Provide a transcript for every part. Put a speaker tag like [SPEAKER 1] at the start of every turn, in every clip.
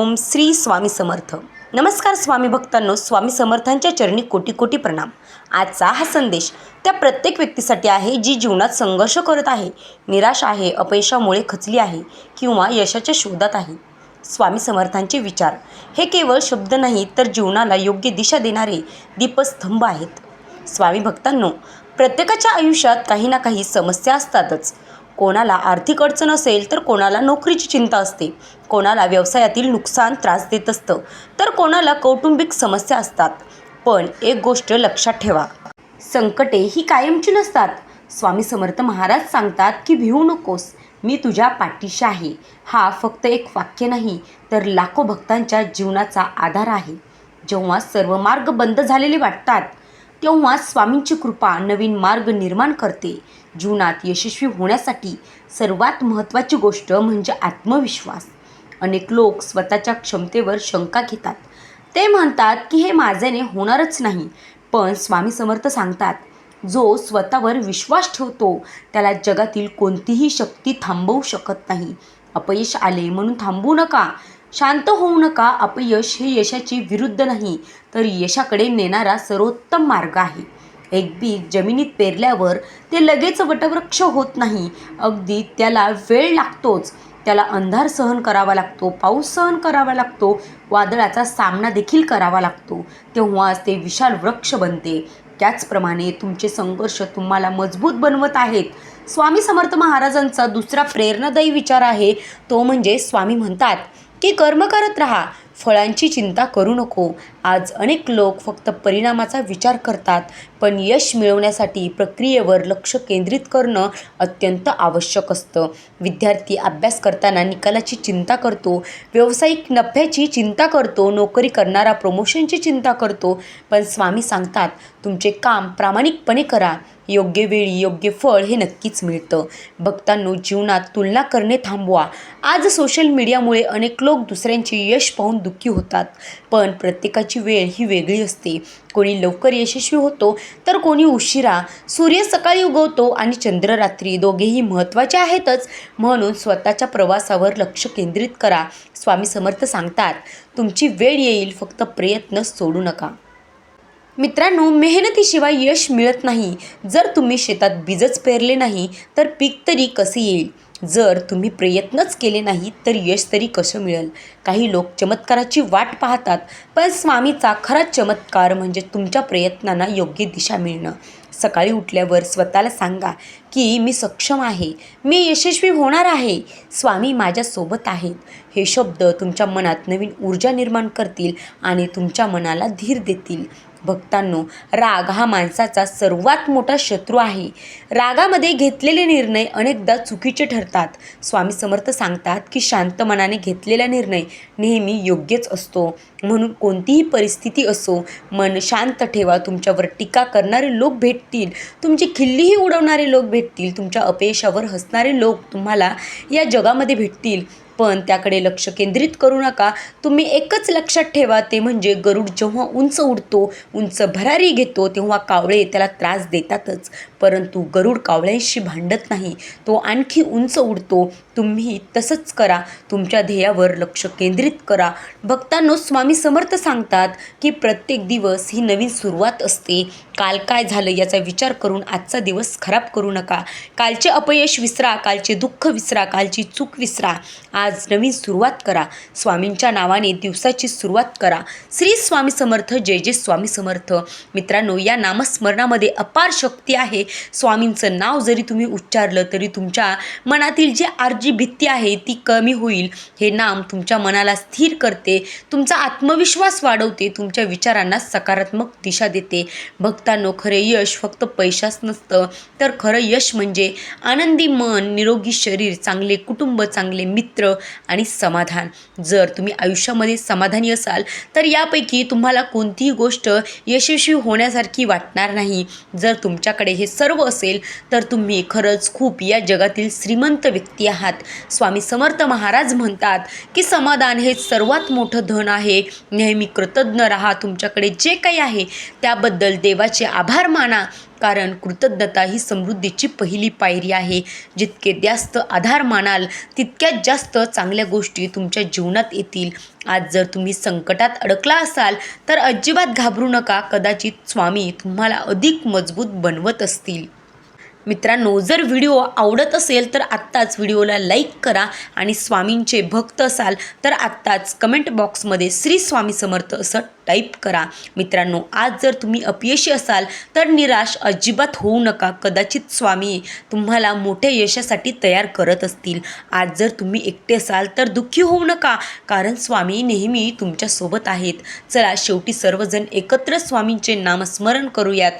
[SPEAKER 1] ओम श्री स्वामी समर्थ. नमस्कार स्वामी भक्तांनो, स्वामी समर्थांच्या चरणी कोटी कोटी प्रणाम. आजचा हा संदेश त्या प्रत्येक व्यक्तीसाठी आहे जी जीवनात संघर्ष करत आहे, निराश आहे, अपयशामुळे खचली आहे किंवा यशाच्या शोधात आहे. स्वामी समर्थांचे विचार हे केवळ शब्द नाहीत, तर जीवनाला योग्य दिशा देणारे दीपस्तंभ आहेत. स्वामी भक्तांनो, प्रत्येकाच्या आयुष्यात काही ना काही समस्या असतातच. कोणाला आर्थिक अडचण असेल तर कोणाला नोकरीची चिंता असते, कोणाला व्यवसायातील नुकसान त्रास देत असतं, तर कोणाला कौटुंबिक समस्या असतात. पण एक गोष्ट लक्षात ठेवा, संकटे ही कायमची नसतात. स्वामी समर्थ महाराज सांगतात की भिवू नकोस, मी तुझ्या पाठीशी आहे. हा फक्त एक वाक्य नाही, तर लाखो भक्तांच्या जीवनाचा आधार आहे. जेव्हा सर्व मार्ग बंद झालेले वाटतात, तेव्हा स्वामींची कृपा नवीन मार्ग निर्माण करते. जीवनात यशस्वी होण्यासाठी सर्वात महत्त्वाची गोष्ट म्हणजे आत्मविश्वास. अनेक लोक स्वतःच्या क्षमतेवर शंका घेतात. ते म्हणतात की हे माझ्याने होणारच नाही. पण स्वामी समर्थ सांगतात, जो स्वतःवर विश्वास ठेवतो त्याला जगातील कोणतीही शक्ती थांबवू शकत नाही. अपयश आले म्हणून थांबू नका, शांत होऊ नका. अपयश हे यशाची विरुद्ध नाही, तर यशाकडे नेणारा सर्वोत्तम मार्ग आहे. एक बीज जमिनीत पेरल्यावर ते लगेच वटवृक्ष होत नाही. अगदी त्याला वेळ लागतोच. त्याला अंधार सहन करावा लागतो, पाऊस सहन करावा लागतो, वादळाचा सामना देखील करावा लागतो. तेव्हाच ते विशाल वृक्ष बनते. त्याचप्रमाणे तुमचे संघर्ष तुम्हाला मजबूत बनवत आहेत. स्वामी समर्थ महाराजांचा दुसरा प्रेरणादायी विचार आहे, तो म्हणजे स्वामी म्हणतात की कर्म करत राहा, फळांची चिंता करू नको. आज अनेक लोक फक्त परिणामाचा विचार करतात, पण यश मिळवण्यासाठी प्रक्रियेवर लक्ष केंद्रित करणं अत्यंत आवश्यक असतं. विद्यार्थी अभ्यास करताना निकालाची चिंता करतो, व्यावसायिक नफ्याची चिंता करतो, नोकरी करणारा प्रमोशनची चिंता करतो. पण स्वामी सांगतात, तुमचे काम प्रामाणिकपणे करा, योग्य वेळी योग्य फळ हे नक्कीच मिळतं. भक्तांनो, जीवनात तुलना करणे थांबवा. आज सोशल मीडियामुळे अनेक लोक दुसऱ्यांचे यश पाहून दुःखी होतात, पण प्रत्येकाची वेळ ही वेगळी असते. कोणी लवकर यशस्वी होतो तर कोणी उशिरा. सूर्य सकाळी उगवतो आणि चंद्र रात्री, दोघेही महत्त्वाचे आहेतच. म्हणून स्वतःच्या प्रवासावर लक्ष केंद्रित करा. स्वामी समर्थ सांगतात, तुमची वेळ येईल, फक्त प्रयत्न सोडू नका. मित्रांनो, मेहनतीशिवाय यश मिळत नाही. जर तुम्ही शेतात बीजच पेरले नाही तर पीक तरी कसे येईल? जर तुम्ही प्रयत्नच केले नाही तर यश तरी कसं मिळेल? काही लोक चमत्काराची वाट पाहतात, पण स्वामीचा खरा चमत्कार म्हणजे तुमच्या प्रयत्नांना योग्य दिशा मिळणं. सकाळी उठल्यावर स्वतःला सांगा की मी सक्षम आहे, मी यशस्वी होणार आहे, स्वामी माझ्यासोबत आहेत. हे शब्द तुमच्या मनात नवीन ऊर्जा निर्माण करतील आणि तुमच्या मनाला धीर देतील. भक्तांनो, राग हा माणसाचा सर्वात मोठा शत्रू आहे. रागामध्ये घेतलेले निर्णय अनेकदा चुकीचे ठरतात. स्वामी समर्थ सांगतात की शांत मनाने घेतलेला निर्णय नेहमी योग्यच असतो. म्हणून कोणतीही परिस्थिती असो, मन शांत ठेवा. तुमच्यावर टीका करणारे लोक भेटतील, तुमची खिल्लीही उडवणारे लोक भेटतील, तुमच्या अपयशावर हसणारे लोक तुम्हाला या जगामध्ये भेटतील, पण त्याकडे लक्ष केंद्रित करू नका. तुम्ही एकच लक्षात ठेवा, ते म्हणजे गरुड जेव्हा उंच उडतो, उंच भरारी घेतो, तेव्हा कावळे त्याला त्रास देतातच, परंतु गरुड कावळ्यांशी भांडत नाही, तो आणखी उंच उडतो. तुम्ही तसंच करा, तुमच्या ध्येयावर लक्ष केंद्रित करा. भक्तांनो, स्वामी समर्थ सांगतात की प्रत्येक दिवस ही नवीन सुरुवात असते. काल काय झालं याचा विचार करून आजचा दिवस खराब करू नका. कालचे अपयश विसरा, कालचे दुःख विसरा, कालची चूक विसरा. आज नवीन सुरुवात करा. स्वामींच्या नावाने दिवसाची सुरुवात करा. श्री स्वामी समर्थ. जय जय स्वामी समर्थ. मित्रांनो, या नामस्मरणामध्ये अपार शक्ती आहे. स्वामींचं नाव जरी तुम्ही उच्चारलं तरी तुमच्या मनातील जी आर्जी भीती आहे ती कमी होईल. हे नाम तुमच्या मनाला स्थिर करते, तुमचा आत्मविश्वास वाढवते, तुमच्या विचारांना सकारात्मक दिशा देते. भक्तांनो, खरे यश फक्त पैशाच नसतं, तर खरं यश म्हणजे आनंदी मन, निरोगी शरीर, चांगले कुटुंब, चांगले मित्र आणि समाधान. जर तुम्ही आयुष्यामध्ये समाधानी असाल तर यापैकी तुम्हाला कोणतीही गोष्ट यशस्वी होण्यासारखी वाटणार नाही. जर तुमच्याकडे हे सर्व असेल तर तुम्ही खरंच खूप या जगातील श्रीमंत व्यक्ती आहात. स्वामी समर्थ महाराज म्हणतात की समाधान हे सर्वात मोठं धन आहे. नेहमी कृतज्ञ राहा. तुमच्याकडे जे काही आहे त्याबद्दल देवाचे आभार माना. कारण कृतज्ञता ही समृद्धीची पहिली पायरी आहे. जितके जास्त आधार मानाल तितक्यात जास्त चांगल्या गोष्टी तुमच्या जीवनात येतील. आज जर तुम्ही संकटात अडकला असाल तर अजिबात घाबरू नका. कदाचित स्वामी तुम्हाला अधिक मजबूत बनवत असतील. मित्रांनो, जर व्हिडिओ आवडत असेल तर आत्ताच व्हिडिओला लाईक करा आणि स्वामींचे भक्त असाल तर आत्ताच कमेंट बॉक्समध्ये श्री स्वामी समर्थ असं टाईप करा. मित्रांनो, आज जर तुम्ही अपयशी असाल तर निराश अजिबात होऊ नका. कदाचित स्वामी तुम्हाला मोठ्या यशासाठी तयार करत असतील. आज जर तुम्ही एकटे असाल तर दुःखी होऊ नका, कारण स्वामी नेहमी तुमच्यासोबत आहेत. चला, शेवटी सर्वजण एकत्र स्वामींचे नामस्मरण करूयात.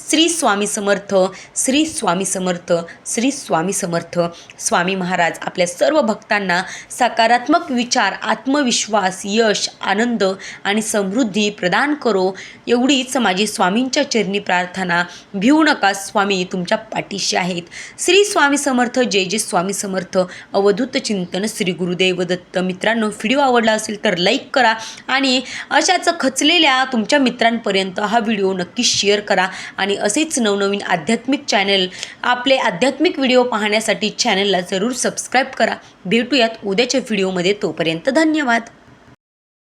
[SPEAKER 1] श्री स्वामी समर्थ, श्री स्वामी समर्थ, श्री स्वामी समर्थ. स्वामी महाराज आपल्या सर्व भक्तांना सकारात्मक विचार, आत्मविश्वास, यश, आनंद आणि समृद्धी प्रदान करो, एवढीच माझी स्वामींच्या चरणी प्रार्थना. भिवू नका, स्वामी तुमच्या पाठीशी आहेत. श्री स्वामी समर्थ. जय जय स्वामी समर्थ. अवधूत चिंतन श्री गुरुदेव दत्त. मित्रांनो, व्हिडिओ आवडला असेल तर लाईक करा आणि अशाच खचलेल्या तुमच्या मित्रांपर्यंत हा व्हिडिओ नक्की शेअर करा. आणि असेच नवनवीन आध्यात्मिक चॅनल, आपले आध्यात्मिक व्हिडिओ पाहण्यासाठी चॅनलला जरूर सबस्क्राईब करा. भेटूयात उद्याच्या व्हिडिओमध्ये. तोपर्यंत धन्यवाद.